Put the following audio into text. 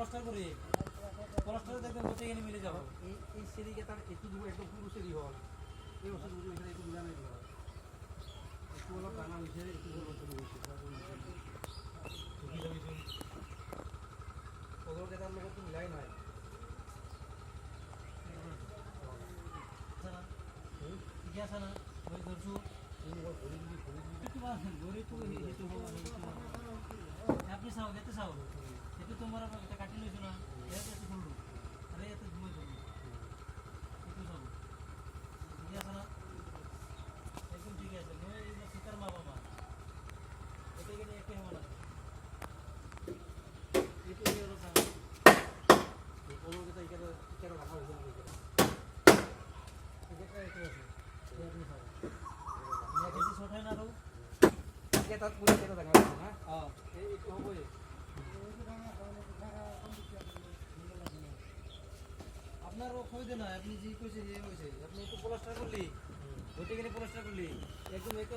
plaster করে প্লাস্টারে দেখবেন গোটে এখানে মিলে যাবে এই সেরিকে তার একটু দূর একদম পুরো সেরি হল এই ওষুধ বুঝে এখানে একটু দূরে নাই দেওয়া একটু হলো টানা হয়েছে একটু হলো শুরু হয়েছে ওগুলো কেতার লোক তো মিলাই নাই ঠিক আছে না ওই ধরছু আপনি চাও যেতে চাও এতে তোমার এটা কাটি লইছো না এত শুনলো আরে এত ঘুমাই যাবো একটু যাবো ঠিক আছে না একদম ঠিক আছে নয় এই সীতার মা বাবা এটা এখানে একে হবে না এটা এই হলো স্যার এই কোলোকে তো এখানে কেন রাখা হয়েছে না এটা এটা আছে আপনি চাও এটা কিছু ছোট হয় না আরো এটা পুরো কেটে দেখা যাচ্ছে না হ্যাঁ এই একটু হবে আপনার অসুবিধা নয় আপনি যে কইছে যে হয়েছে আপনি একটু প্লাস্টার করলি ওইটা কিনে প্লাস্টার করলি একদম একে